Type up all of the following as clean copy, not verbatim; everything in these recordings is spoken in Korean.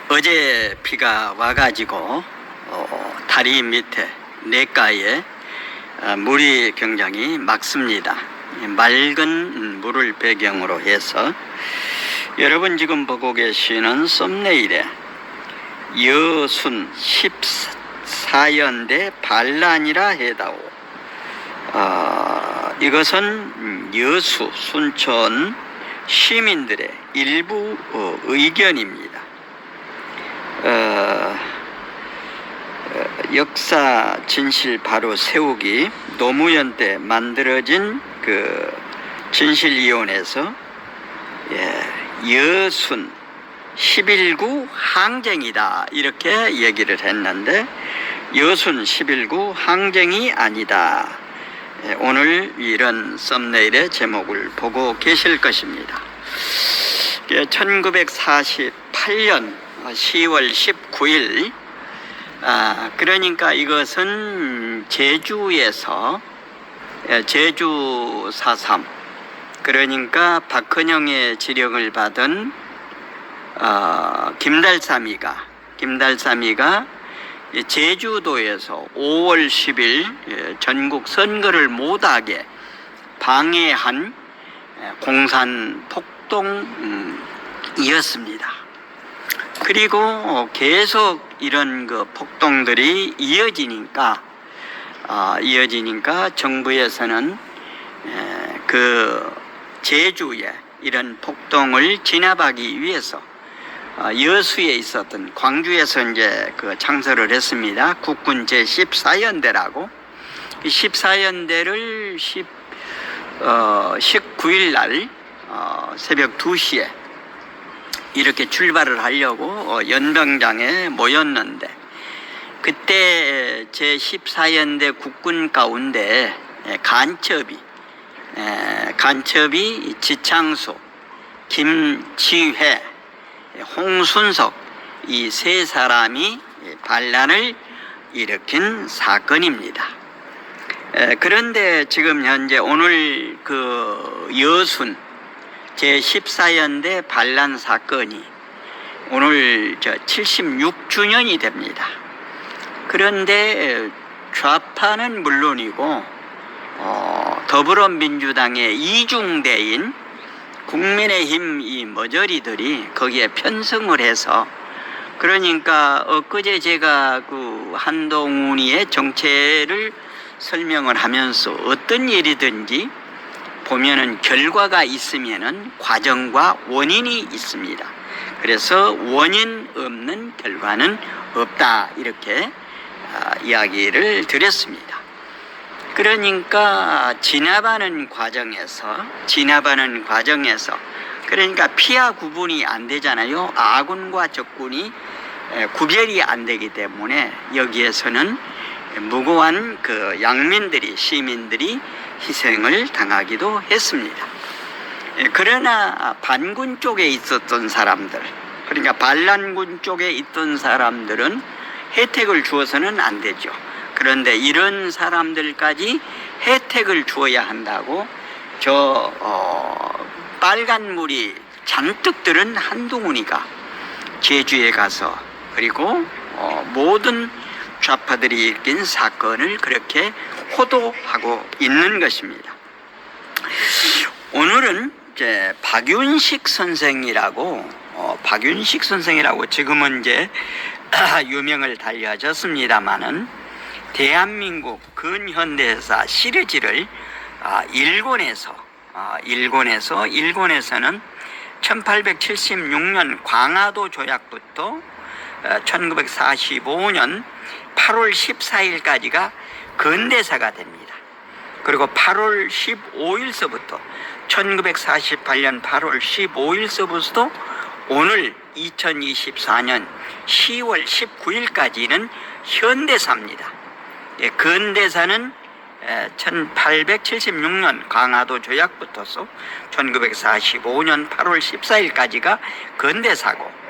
어제 비가 와가지고 다리 밑에 냇가에 물이 굉장히 맑습니다. 맑은 물을 배경으로 해서 여러분 지금 보고 계시는 썸네일에 여순 14연대 반란이라 해다오. 이것은 여수 순천 시민들의 일부 의견입니다. 역사 진실 바로 세우기 노무현 때 만들어진 그 진실위원회에서 여순 11구 항쟁이다 이렇게 얘기를 했는데 여순 11구 항쟁이 아니다. 오늘 이런 썸네일의 제목을 보고 계실 것입니다. 1948년 10월 19일 그러니까 이것은 제주에서 제주 4.3 그러니까 박헌영의 지령을 받은 김달삼이가 제주도에서 5월 10일 전국 선거를 못하게 방해한 공산 폭동이었습니다. 그리고 계속 이런 그 폭동들이 이어지니까 정부에서는 그 제주에 이런 폭동을 진압하기 위해서 여수에 있었던 광주에서 이제 그 창설을 했습니다. 국군 제14연대라고 14연대를 19일 날 새벽 2시에 이렇게 출발을 하려고 연병장에 모였는데 그때 제14연대 국군 가운데 간첩이 지창수, 김치회, 홍순석 이 세 사람이 반란을 일으킨 사건입니다. 그런데 지금 현재 오늘 그 여순 제14연대 반란 사건이 오늘 76주년이 됩니다. 그런데 좌파는 물론이고 더불어민주당의 이중대인 국민의힘 이 머저리들이 거기에 편성을 해서 그러니까 엊그제 제가 그 한동훈이의 정체를 설명을 하면서 어떤 일이든지 보면은 결과가 있으면은 과정과 원인이 있습니다. 그래서 원인 없는 결과는 없다 이렇게 이야기를 드렸습니다. 그러니까 진압하는 과정에서 그러니까 피하 구분이 안 되잖아요. 아군과 적군이 구별이 안 되기 때문에 여기에서는 무고한 그 시민들이 희생을 당하기도 했습니다. 그러나 반군 쪽에 있었던 사람들, 그러니까 반란군 쪽에 있던 사람들은 혜택을 주어서는 안 되죠. 그런데 이런 사람들까지 혜택을 주어야 한다고 빨간 물이 잔뜩 들은 한동훈이가 제주에 가서 그리고 모든 좌파들이 일으킨 사건을 그렇게 호도하고 있는 것입니다. 오늘은 이제 박윤식 선생이라고 지금은 이제 유명을 달리하셨습니다마는 대한민국 근현대사 시리즈를 일본에서는 1876년 광화도 조약부터 1945년 8월 14일까지가 근대사가 됩니다. 그리고 8월 15일서부터 1948년 8월 15일서부터 오늘 2024년 10월 19일까지는 현대사입니다. 근대사는 1876년 강화도 조약부터서 1945년 8월 14일까지가 근대사고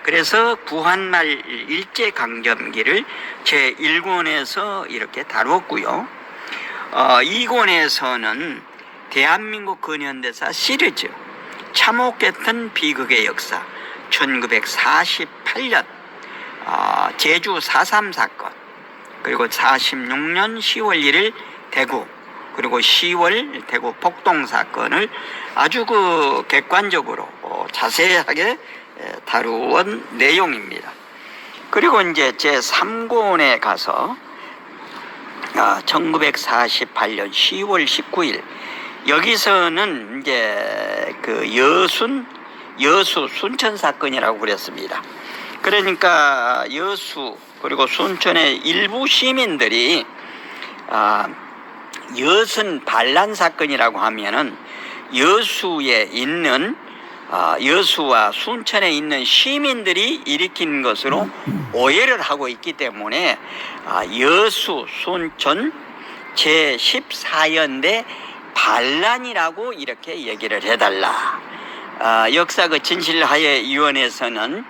그래서 구한말 일제강점기를 제1권에서 이렇게 다뤘고요. 2권에서는 대한민국 근현대사 시리즈 참혹했던 비극의 역사 1948년 제주 4.3 사건, 그리고 46년 10월 1일 대구, 그리고 10월 대구 폭동 사건을 아주 그 객관적으로 자세하게 다루온 내용입니다. 그리고 이제 제 3권에 가서 1948년 10월 19일 여기서는 이제 그 여수 순천 사건이라고 그랬습니다. 그러니까 여수 그리고 순천의 일부 시민들이 여순 반란 사건이라고 하면은 여수에 있는 여수와 순천에 있는 시민들이 일으킨 것으로 오해를 하고 있기 때문에 여수 순천 제14연대 반란이라고 이렇게 얘기를 해달라. 역사 그 진실화해위원회에서는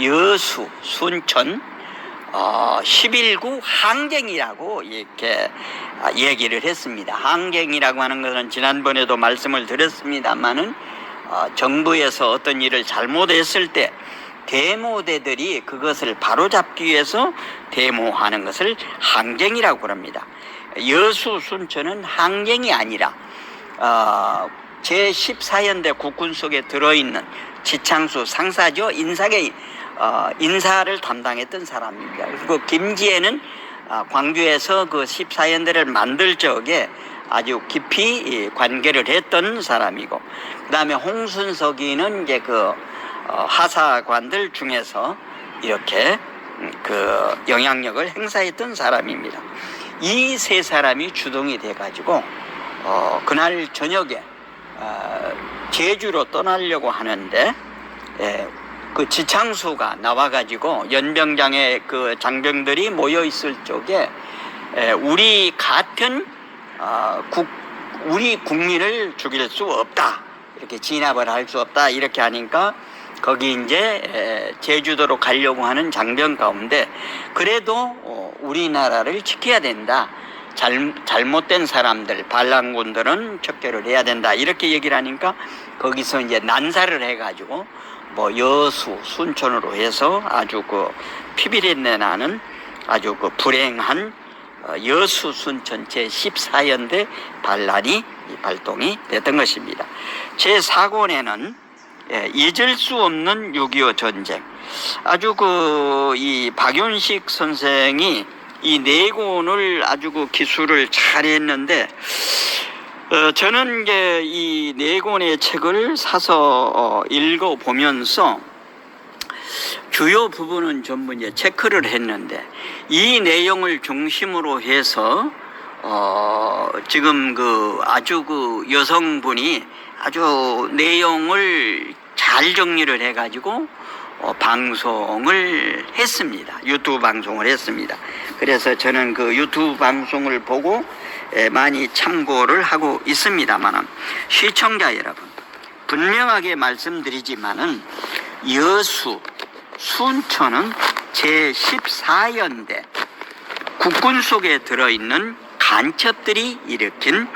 여수 순천 11구 항쟁이라고 이렇게 얘기를 했습니다. 항쟁이라고 하는 것은 지난번에도 말씀을 드렸습니다만은 정부에서 어떤 일을 잘못했을 때 데모대들이 그것을 바로잡기 위해서 데모하는 것을 항쟁이라고 합니다. 여수 순천은 항쟁이 아니라 제14연대 국군 속에 들어있는 지창수 상사죠. 인사를 담당했던 사람입니다. 그리고 김지혜는 광주에서 그 14연대를 만들 적에 아주 깊이 관계를 했던 사람이고, 그 다음에 홍순석이는 이제 그 하사관들 중에서 이렇게 그 영향력을 행사했던 사람입니다. 이 세 사람이 주동이 돼가지고 그날 저녁에 제주로 떠나려고 하는데 그 지창수가 나와가지고 연병장에 그 장병들이 모여 있을 쪽에 우리 같은 우리 국민을 죽일 수 없다, 이렇게 진압을 할 수 없다 이렇게 하니까 거기 이제 제주도로 가려고 하는 장병 가운데 그래도 우리나라를 지켜야 된다, 잘못된 사람들 반란군들은 척결을 해야 된다 이렇게 얘기를 하니까 거기서 이제 난사를 해가지고 뭐 여수 순천으로 해서 아주 그 피비린내 나는 아주 그 불행한 여수 순천 제14연대 반란이 발동이 됐던 것입니다. 제4권에는 잊을 수 없는 6.25 전쟁, 아주 그 이 박윤식 선생이 이 네 권을 아주 그 기술을 잘했는데 저는 이제 이 네 권의 책을 사서 읽어보면서 주요 부분은 전부 이제 체크를 했는데 이 내용을 중심으로 해서 지금 그 아주 그 여성분이 아주 내용을 잘 정리를 해가지고 방송을 했습니다. 유튜브 방송을 했습니다. 그래서 저는 그 유튜브 방송을 보고 많이 참고를 하고 있습니다만, 시청자 여러분, 분명하게 말씀드리지만은 여수 순천은 제14연대 국군 속에 들어있는 간첩들이 일으킨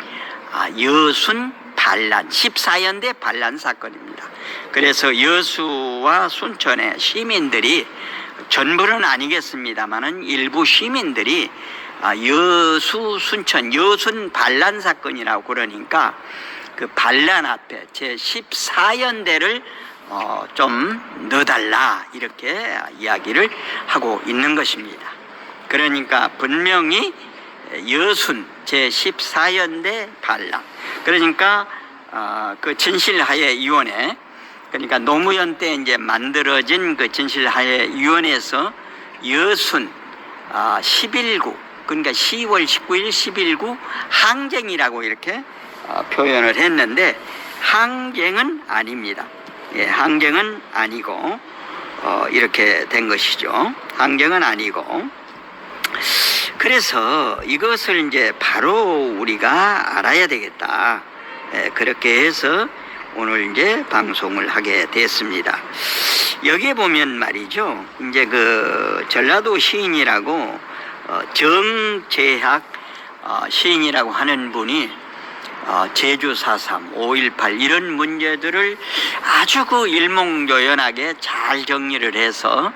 여순 반란, 14연대 반란 사건입니다. 그래서 여수와 순천의 시민들이, 전부는 아니겠습니다만은 일부 시민들이 여수 순천 여순 반란 사건이라고 그러니까 그 반란 앞에 제14연대를 좀 넣어달라 이렇게 이야기를 하고 있는 것입니다. 그러니까 분명히 여순 제14연대 반란, 그러니까 그 진실화해위원회, 그러니까 노무현 때 이제 만들어진 그 진실화해위원회에서 여순 11구, 그러니까 10월 19일 11구 항쟁이라고 이렇게 표현을 했는데 항쟁은 아닙니다. 예, 항쟁은 아니고 이렇게 된 것이죠. 항쟁은 아니고, 그래서 이것을 이제 바로 우리가 알아야 되겠다. 예, 그렇게 해서 오늘 이제 방송을 하게 됐습니다. 여기에 보면 말이죠, 이제 그 전라도 시인이라고 정재학 시인이라고 하는 분이 제주 4.3, 5.18 이런 문제들을 아주 그 일목요연하게 잘 정리를 해서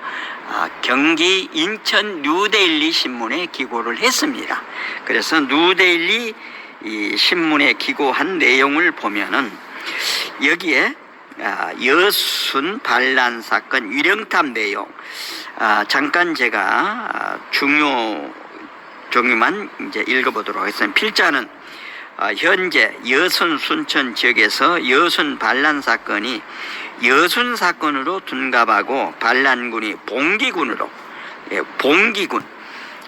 경기 인천 뉴데일리 신문에 기고를 했습니다. 그래서 뉴데일리 이 신문에 기고한 내용을 보면은 여기에 여순 반란 사건 위령탑 내용 잠깐 제가 중요 종류만 이제 읽어보도록 하겠습니다. 필자는 현재 여순 순천 지역에서 여순 반란 사건이 여순 사건으로 둔갑하고 반란군이 봉기군으로 봉기군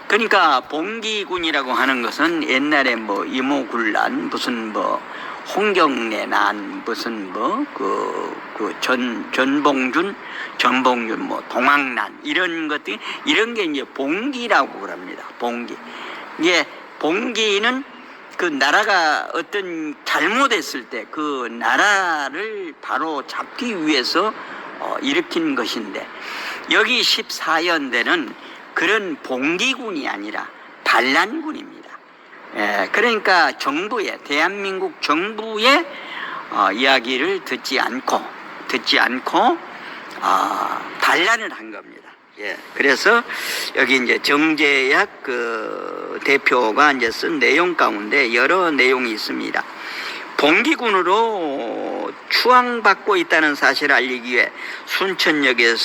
그러니까 봉기군이라고 하는 것은 옛날에 뭐 이모군란 무슨 뭐 홍경래난 무슨 뭐 전봉준 뭐 동학난 이런 것들 이런 게 이제 봉기라고 그럽니다. 봉기 이게 봉기는 그 나라가 어떤 잘못했을 때 그 나라를 바로 잡기 위해서 일으킨 것인데 여기 14연대는 그런 봉기군이 아니라 반란군입니다. 그러니까 정부의 대한민국 정부의 이야기를 듣지 않고 반란을 한 겁니다. 그래서 여기 이제 정재약 그 대표가 이제 쓴 내용 가운데 여러 내용이 있습니다. 봉기군으로 추앙받고 있다는 사실을 알리기 위해 순천역에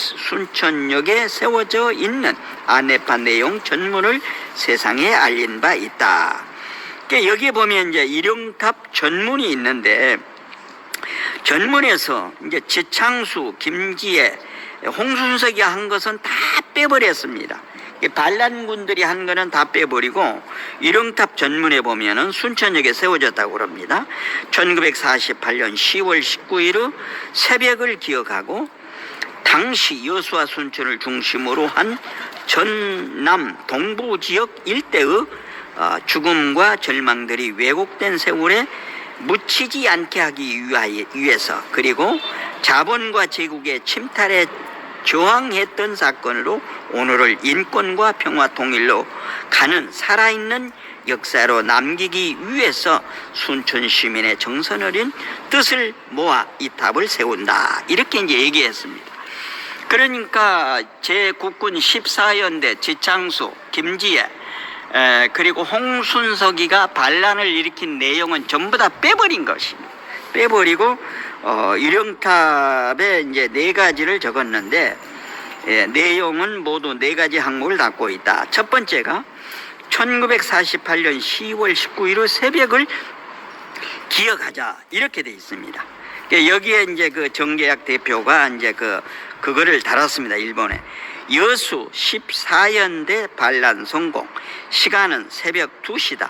세워져 있는 안내판 내용 전문을 세상에 알린 바 있다. 그러니까 여기에 보면 이제 일용탑 전문이 있는데 전문에서 이제 지창수, 김지혜, 홍순석이 한 것은 다 빼버렸습니다. 반란군들이 한 거는 다 빼버리고 일용탑 전문에 보면은 순천역에 세워졌다고 그럽니다. 1948년 10월 19일 새벽을 기억하고 당시 여수와 순천을 중심으로 한 전남 동부 지역 일대의 죽음과 절망들이 왜곡된 세월에 묻히지 않게 하기 위해서 그리고 자본과 제국의 침탈에 저항했던 사건으로 오늘을 인권과 평화 통일로 가는 살아있는 역사로 남기기 위해서 순천 시민의 정성 어린 뜻을 모아 이 탑을 세운다. 이렇게 이제 얘기했습니다. 그러니까 제 국군 14연대 지창수, 김지혜 그리고 홍순석이가 반란을 일으킨 내용은 전부 다 빼버린 것입니다. 빼버리고 일용탑에 이제 4가지를 적었는데 내용은 모두 4가지 항목을 담고 있다. 첫 번째가 1948년 10월 19일 새벽을 기억하자 이렇게 돼 있습니다. 여기에 이제 그 정계약 대표가 이제 그거를 달았습니다. 일본에 여수 14연대 반란 성공 시간은 새벽 2시다.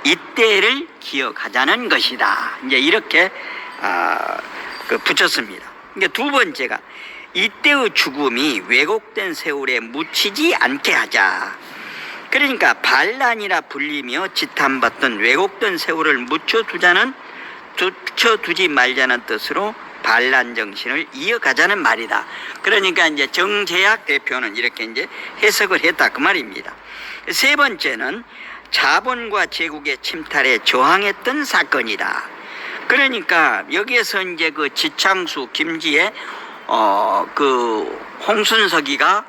이때를 기억하자는 것이다. 이제 이렇게 붙였습니다. 그러니까 두 번째가 이때의 죽음이 왜곡된 세월에 묻히지 않게 하자. 그러니까 반란이라 불리며 지탄받던 왜곡된 세월을 묻혀두지 말자는 뜻으로 반란 정신을 이어가자는 말이다. 그러니까 이제 정재약 대표는 이렇게 이제 해석을 했다 그 말입니다. 세 번째는 자본과 제국의 침탈에 저항했던 사건이다. 그러니까 여기에서 이제 그 지창수, 김지혜, 홍순석이가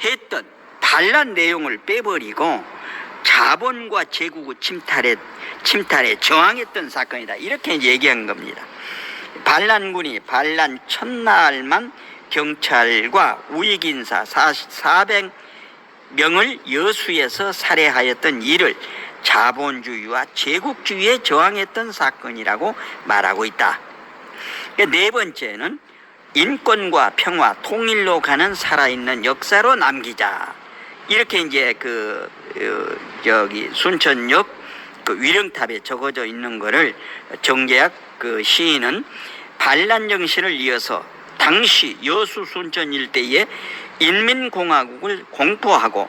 했던 반란 내용을 빼버리고 자본과 제국의 침탈에 저항했던 사건이다. 이렇게 이제 얘기한 겁니다. 반란군이 반란 첫날만 경찰과 우익인사 400명을 여수에서 살해하였던 이를 자본주의와 제국주의에 저항했던 사건이라고 말하고 있다. 네 번째는 인권과 평화, 통일로 가는 살아있는 역사로 남기자. 이렇게 이제 여기 순천역 위령탑에 적어져 있는 거를 정계약 시인은 반란 정신을 이어서 당시 여수 순천 일대에 인민공화국을 공포하고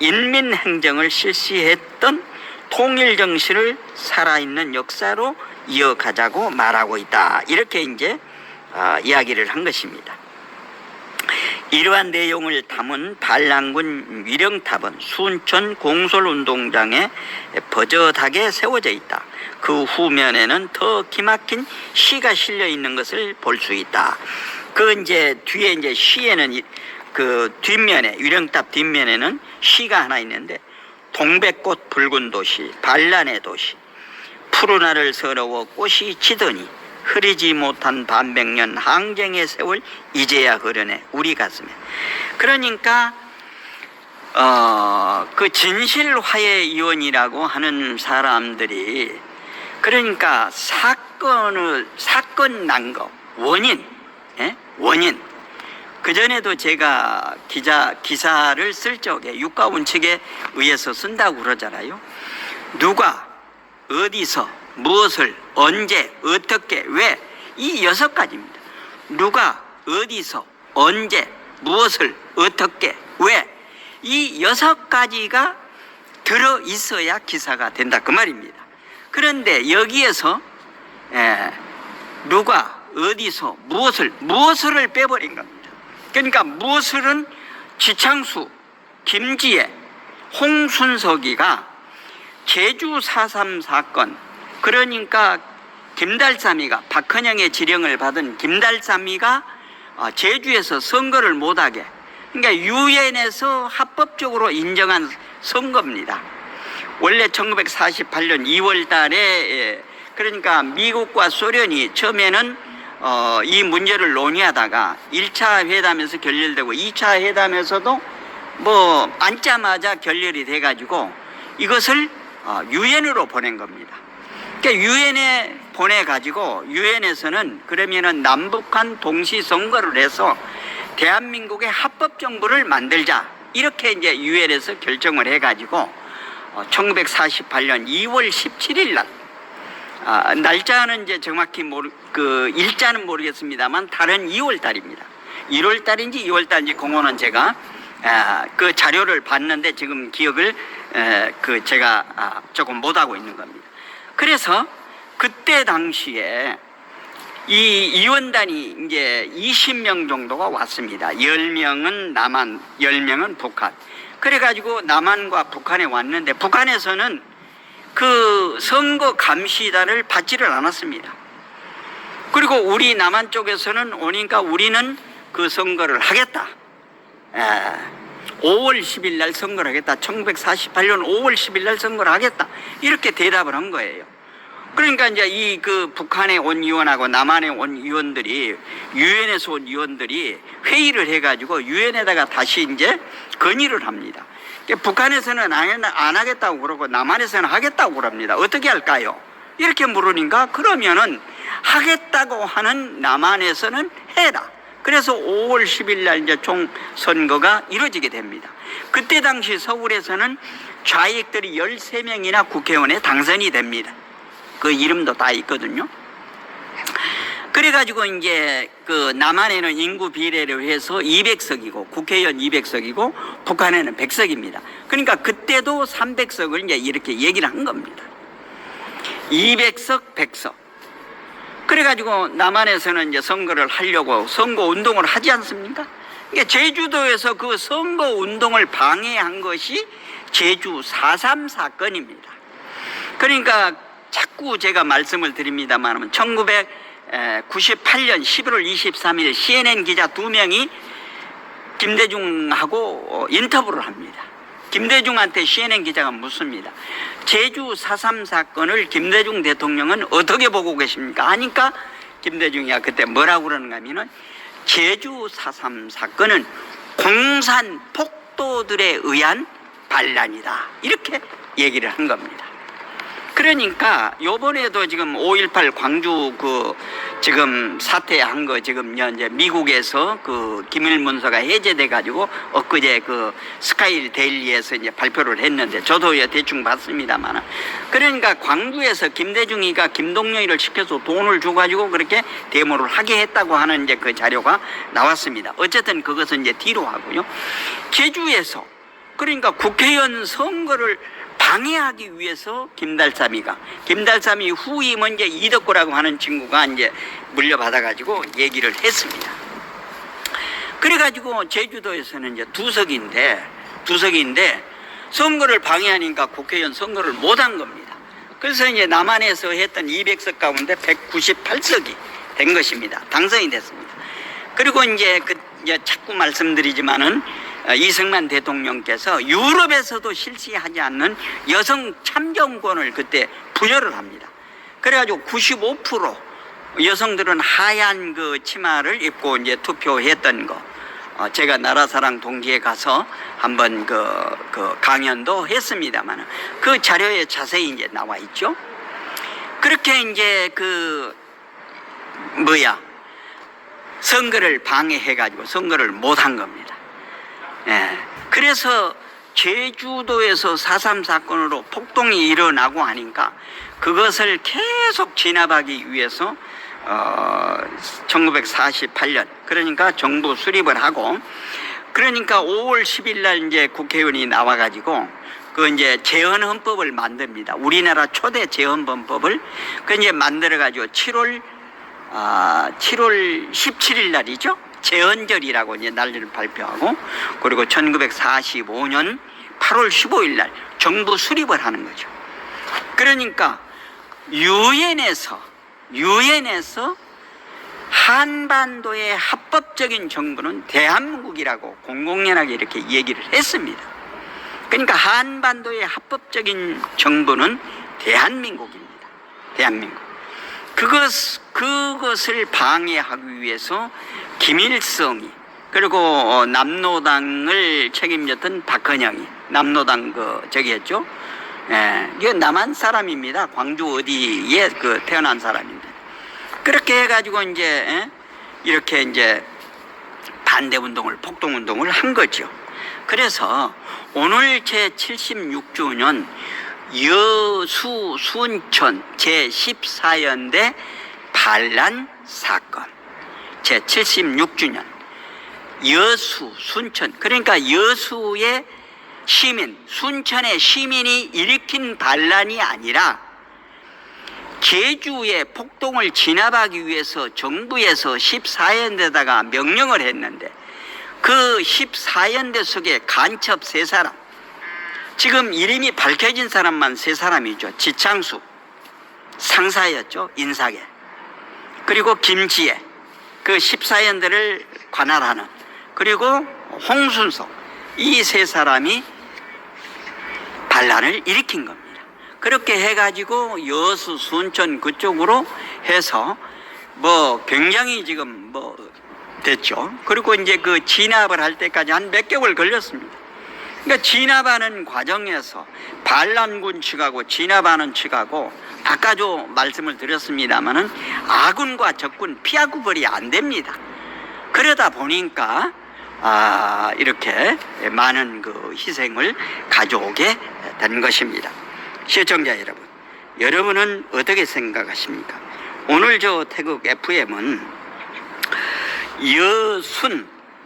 인민행정을 실시했던 통일정신을 살아있는 역사로 이어가자고 말하고 있다. 이렇게 이제 이야기를 한 것입니다. 이러한 내용을 담은 반란군 위령탑은 순천 공설운동장에 버젓하게 세워져 있다. 그 후면에는 더 기막힌 시가 실려 있는 것을 볼 수 있다. 그 이제 뒤에 이제 시에는 그 뒷면에, 위령탑 뒷면에는 시가 하나 있는데, 동백꽃 붉은 도시, 반란의 도시, 푸른 하늘 서러워 꽃이 지더니 흐리지 못한 반백년 항쟁의 세월 이제야 흐르네 우리 가슴에. 그러니까 그 진실화해위원이라고 하는 사람들이, 그러니까 사건 난 거 원인, 원인. 그전에도 제가 기사를 쓸 적에 육가원 측에 의해서 쓴다고 그러잖아요. 누가 어디서 무엇을 언제 어떻게 왜, 이 6가지입니다. 누가 어디서 언제 무엇을 어떻게 왜, 이 6가지가 들어 있어야 기사가 된다 그 말입니다. 그런데 여기에서 누가 어디서 무엇을 빼버린 겁니다. 그러니까 무엇을은 지창수, 김지혜, 홍순석이가 제주 4.3 사건, 그러니까 김달삼이가, 박헌영의 지령을 받은 김달삼이가 제주에서 선거를 못하게, 그러니까 유엔에서 합법적으로 인정한 선거입니다. 원래 1948년 2월 달에, 그러니까 미국과 소련이 처음에는 이 문제를 논의하다가 1차 회담에서 결렬되고 2차 회담에서도 뭐 앉자마자 결렬이 돼가지고 이것을 유엔으로 보낸 겁니다. 그러니까 유엔에 보내가지고 유엔에서는 그러면은 남북한 동시 선거를 해서 대한민국의 합법 정부를 만들자, 이렇게 이제 유엔에서 결정을 해가지고 1948년 2월 17일 날, 날짜는 이제 정확히 일자는 모르겠습니다만 다른 2월 달입니다. 1월 달인지 2월 달인지 그거는 제가 그 자료를 봤는데 지금 기억을 제가 조금 못하고 있는 겁니다. 그래서 그때 당시에 이 의원단이 이제 20명 정도가 왔습니다. 10명은 남한, 10명은 북한. 그래가지고 남한과 북한에 왔는데, 북한에서는 그 선거 감시단을 받지를 않았습니다. 그리고 우리 남한 쪽에서는 오니까 우리는 그 선거를 하겠다. 5월 10일 날 선거를 하겠다. 1948년 5월 10일 날 선거를 하겠다. 이렇게 대답을 한 거예요. 그러니까 이제 이 그 북한에 온 의원하고 남한에 온 의원들이, 유엔에서 온 의원들이 회의를 해가지고 유엔에다가 다시 이제 건의를 합니다. 북한에서는 안 하겠다고 그러고 남한에서는 하겠다고 그럽니다. 어떻게 할까요? 이렇게 물으니까 그러면은 하겠다고 하는 남한에서는 해라. 그래서 5월 10일 날 이제 총선거가 이루어지게 됩니다. 그때 당시 서울에서는 좌익들이 13명이나 국회의원에 당선이 됩니다. 그 이름도 다 있거든요. 그래가지고 이제 그 남한에는 인구 비례를 해서 200석이고 국회의원 200석이고 북한에는 100석입니다. 그러니까 그때도 300석을 이제 이렇게 얘기를 한 겁니다. 200석, 100석. 그래가지고 남한에서는 이제 선거를 하려고 선거 운동을 하지 않습니까? 그러니까 제주도에서 그 선거 운동을 방해한 것이 제주 4.3 사건입니다. 그러니까 자꾸 제가 말씀을 드립니다만 1998년 11월 23일 CNN 기자 2명이 김대중하고 인터뷰를 합니다. 김대중한테 CNN 기자가 묻습니다. 제주 4.3 사건을 김대중 대통령은 어떻게 보고 계십니까? 하니까 김대중이 그때 뭐라고 그러는가 하면은 제주 4.3 사건은 공산 폭도들에 의한 반란이다. 이렇게 얘기를 한 겁니다. 그러니까 요번에도 지금 5.18 광주 그 지금 사퇴한 거 지금 이제 미국에서 그 기밀 문서가 해제돼 가지고 엊그제 그 스카이 데일리에서 이제 발표를 했는데 저도 대충 봤습니다만, 그러니까 광주에서 김대중이가 김동연이를 시켜서 돈을 줘 가지고 그렇게 데모를 하게 했다고 하는 이제 그 자료가 나왔습니다. 어쨌든 그것은 이제 뒤로 하고요. 제주에서 그러니까 국회의원 선거를 방해하기 위해서 김달삼이 후임은 이제 이덕구라고 하는 친구가 이제 물려받아가지고 얘기를 했습니다. 그래가지고 제주도에서는 이제 두 석인데 선거를 방해하니까 국회의원 선거를 못한 겁니다. 그래서 이제 남한에서 했던 200석 가운데 198석이 된 것입니다. 당선이 됐습니다. 그리고 이제 이제 자꾸 말씀드리지만은 이승만 대통령께서 유럽에서도 실시하지 않는 여성 참정권을 그때 부여를 합니다. 그래가지고 95% 여성들은 하얀 그 치마를 입고 이제 투표했던 거. 제가 나라사랑 동지에 가서 한번 그 강연도 했습니다만 그 자료에 자세히 이제 나와 있죠. 그렇게 이제 선거를 방해해가지고 선거를 못한 겁니다. 예. 그래서 제주도에서 4.3 사건으로 폭동이 일어나고 하니까 그것을 계속 진압하기 위해서 1948년 그러니까 정부 수립을 하고 그러니까 5월 10일 날 이제 국회의원이 나와가지고 그 이제 재헌헌법을 만듭니다. 우리나라 초대 재헌헌법을 그 이제 만들어가지고 7월 17일 날이죠. 재헌절이라고 이제 날짜를 발표하고 그리고 1945년 8월 15일 날 정부 수립을 하는 거죠. 그러니까 유엔에서 한반도의 합법적인 정부는 대한민국이라고 공공연하게 이렇게 얘기를 했습니다. 그러니까 한반도의 합법적인 정부는 대한민국입니다. 대한민국. 그것을 방해하기 위해서 김일성이 그리고 남로당을 책임졌던 박헌영이 남로당 저기였죠. 예, 이거 남한 사람입니다. 광주 어디에 태어난 사람인데 그렇게 해가지고 이제 이렇게 이제 반대 운동을 폭동 운동을 한 거죠. 그래서 오늘 제 76주년 여수 순천 제14연대 반란 사건 제 76주년 여수 순천 그러니까 여수의 시민 순천의 시민이 일으킨 반란이 아니라 제주의 폭동을 진압하기 위해서 정부에서 14연대에다가 명령을 했는데 그 14연대 속에 간첩 3사람 지금 이름이 밝혀진 사람만 3사람이죠. 지창수 상사였죠. 인사계 그리고 김지혜 그 14연대를 관할하는 그리고 홍순석 이 3사람이 반란을 일으킨 겁니다. 그렇게 해가지고 여수 순천 그쪽으로 해서 굉장히 지금 됐죠. 그리고 이제 그 진압을 할 때까지 한 몇 개월 걸렸습니다. 그러니까 진압하는 과정에서 반란군 측하고 진압하는 측하고 아까도 말씀을 드렸습니다마는 아군과 적군 피하 구별이 안 됩니다. 그러다 보니까 이렇게 많은 그 희생을 가져오게 된 것입니다. 시청자 여러분, 여러분은 어떻게 생각하십니까? 오늘 저 태극 FM은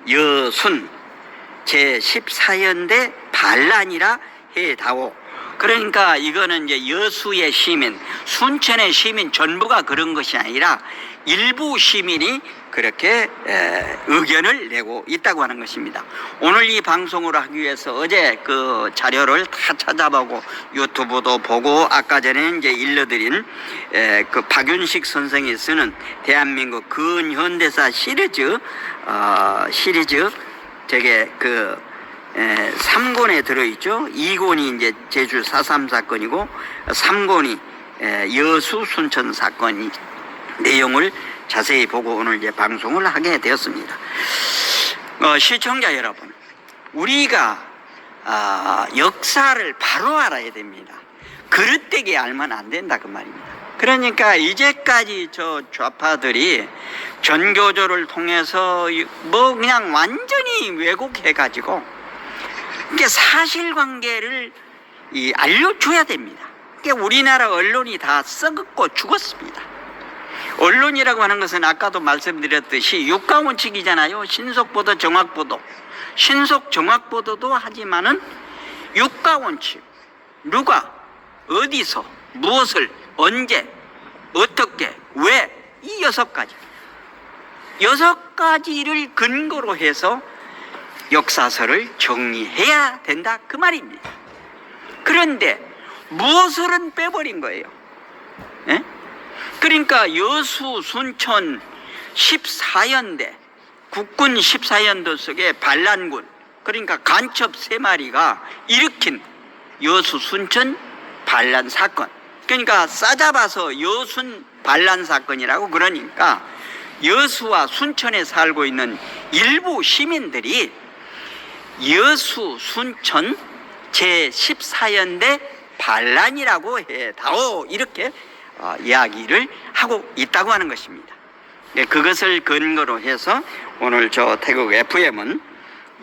여순 제14연대 반란이라 해다오. 그러니까 이거는 이제 여수의 시민, 순천의 시민 전부가 그런 것이 아니라 일부 시민이 그렇게 의견을 내고 있다고 하는 것입니다. 오늘 이 방송을 하기 위해서 어제 그 자료를 다 찾아보고 유튜브도 보고 아까 전에 이제 일러드린 그 박윤식 선생이 쓰는 대한민국 근현대사 시리즈 되게 3권에 들어있죠. 2권이 이제 제주 4.3 사건이고 3권이 여수 순천 사건 내용을 자세히 보고 오늘 이제 방송을 하게 되었습니다. 시청자 여러분, 우리가 역사를 바로 알아야 됩니다. 그릇되게 알면 안 된다 그 말입니다. 그러니까 이제까지 저 좌파들이 전교조를 통해서 그냥 완전히 왜곡해가지고 이게 사실관계를 알려줘야 됩니다. 그러니까 우리나라 언론이 다 썩었고 죽었습니다. 언론이라고 하는 것은 아까도 말씀드렸듯이 육가원칙이잖아요. 신속보도 정확보도. 신속 정확보도도 하지만은 육가원칙. 누가 어디서 무엇을 언제 어떻게 왜 이 6가지 6가지를 근거로 해서 역사서를 정리해야 된다 그 말입니다. 그런데 무엇을은 빼버린 거예요. 예? 그러니까 여수 순천 14연대 국군 14연도 속에 반란군, 그러니까 간첩 3마리가 일으킨 여수 순천 반란 사건, 그러니까 싸잡아서 여순 반란 사건이라고. 그러니까 여수와 순천에 살고 있는 일부 시민들이 여수 순천 제14연대 반란이라고 해다오, 이렇게 이야기를 하고 있다고 하는 것입니다. 그것을 근거로 해서 오늘 저 태국 FM은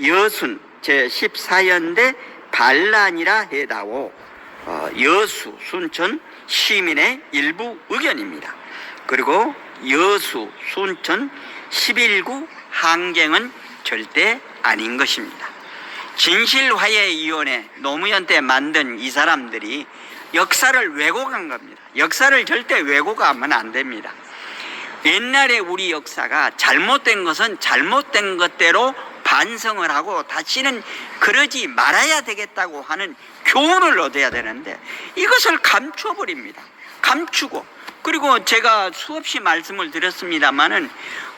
여순 제14연대 반란이라 해다오, 여수 순천 시민의 일부 의견입니다. 그리고 여수 순천 11구 항쟁은 절대 아닌 것입니다. 진실화해위원회 노무현 때 만든 이 사람들이 역사를 왜곡한 겁니다. 역사를 절대 왜곡하면 안 됩니다. 옛날에 우리 역사가 잘못된 것은 잘못된 것대로 반성을 하고 다시는 그러지 말아야 되겠다고 하는 교훈을 얻어야 되는데 이것을 감춰버립니다. 감추고, 그리고 제가 수없이 말씀을 드렸습니다마는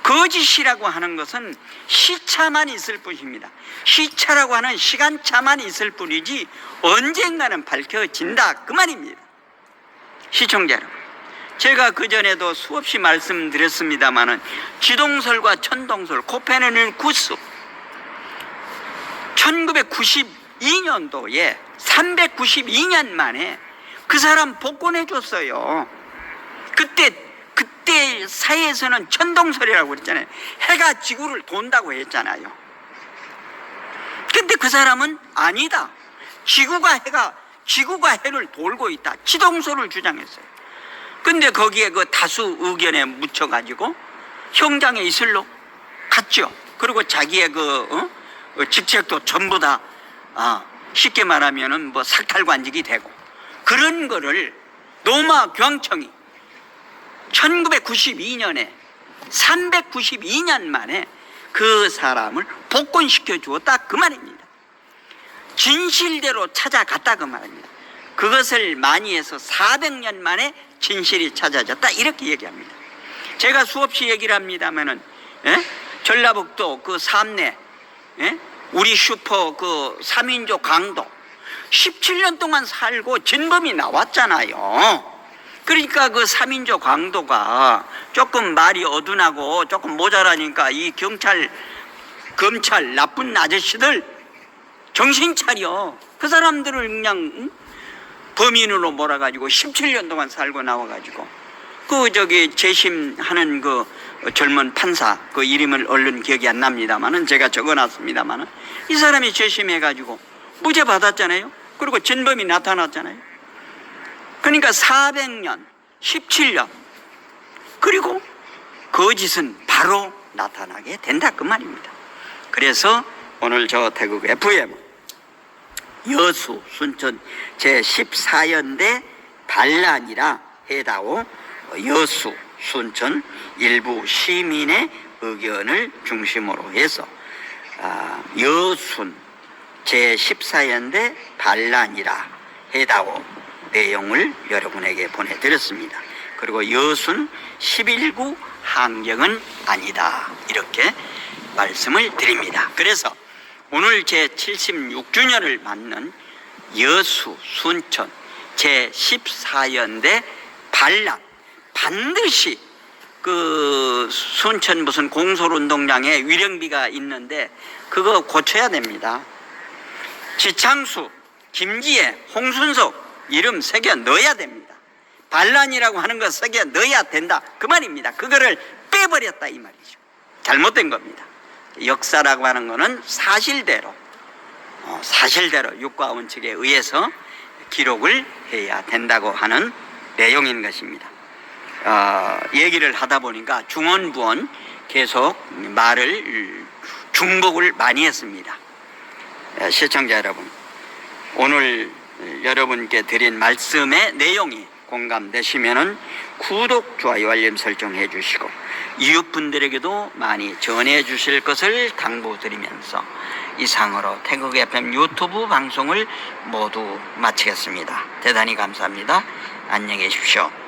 거짓이라고 하는 것은 시차만 있을 뿐입니다. 시차라고 하는 시간차만 있을 뿐이지 언젠가는 밝혀진다 그 말입니다. 시청자 여러분, 제가 그전에도 수없이 말씀드렸습니다마는 지동설과 천동설 코페르니쿠스 1992년도에 392년 만에 그 사람 복권해 줬어요. 그때 사회에서는 천동설이라고 그랬잖아요. 해가 지구를 돈다고 했잖아요. 근데 그 사람은 아니다, 지구가 해를 돌고 있다, 지동설을 주장했어요. 근데 거기에 그 다수 의견에 묻혀가지고 형장에 이슬로 갔죠. 그리고 자기의 직책도 전부 다 쉽게 말하면은 뭐 삭탈관직이 되고, 그런 거를 노마 경청이 1992년에 392년 만에 그 사람을 복권시켜 주었다 그 말입니다. 진실대로 찾아갔다 그 말입니다. 그것을 많이 해서 400년 만에 진실이 찾아졌다 이렇게 얘기합니다. 제가 수없이 얘기를 합니다면은 전라북도 그 삼내 우리 슈퍼 그 3인조 강도 17년 동안 살고 진범이 나왔잖아요. 그러니까 그 3인조 강도가 조금 말이 어둔하고 조금 모자라니까 이 경찰 검찰 나쁜 아저씨들 정신 차려, 그 사람들을 그냥 범인으로 몰아가지고 17년 동안 살고 나와가지고 그 재심하는 그 젊은 판사 그 이름을 얼른 기억이 안 납니다만은 제가 적어놨습니다만은 이 사람이 재심해가지고 무죄 받았잖아요. 그리고 진범이 나타났잖아요. 그러니까 400년 17년 그리고 거짓은 바로 나타나게 된다 그 말입니다. 그래서 오늘 저 태국 FM 여수 순천 제14연대 반란이라 해다오, 여수 순천 일부 시민의 의견을 중심으로 해서 여순 제14연대 반란이라 해다오 내용을 여러분에게 보내드렸습니다. 그리고 여순 11구 항쟁은 아니다 이렇게 말씀을 드립니다. 그래서 오늘 제76주년을 맞는 여수 순천 제14연대 반란, 반드시 그 순천 무슨 공솔운동장에 위령비가 있는데 그거 고쳐야 됩니다. 지창수, 김지혜, 홍순석 이름 새겨 넣어야 됩니다. 반란이라고 하는 거 새겨 넣어야 된다 그 말입니다. 그거를 빼버렸다 이 말이죠. 잘못된 겁니다. 역사라고 하는 거는 사실대로 육과 원칙에 의해서 기록을 해야 된다고 하는 내용인 것입니다. 얘기를 하다 보니까 중언부언 계속 말을 중복을 많이 했습니다. 시청자 여러분, 오늘 여러분께 드린 말씀의 내용이 공감되시면은 구독, 좋아요, 알림 설정해 주시고 이웃분들에게도 많이 전해 주실 것을 당부드리면서 이상으로 태국 FM 유튜브 방송을 모두 마치겠습니다. 대단히 감사합니다. 안녕히 계십시오.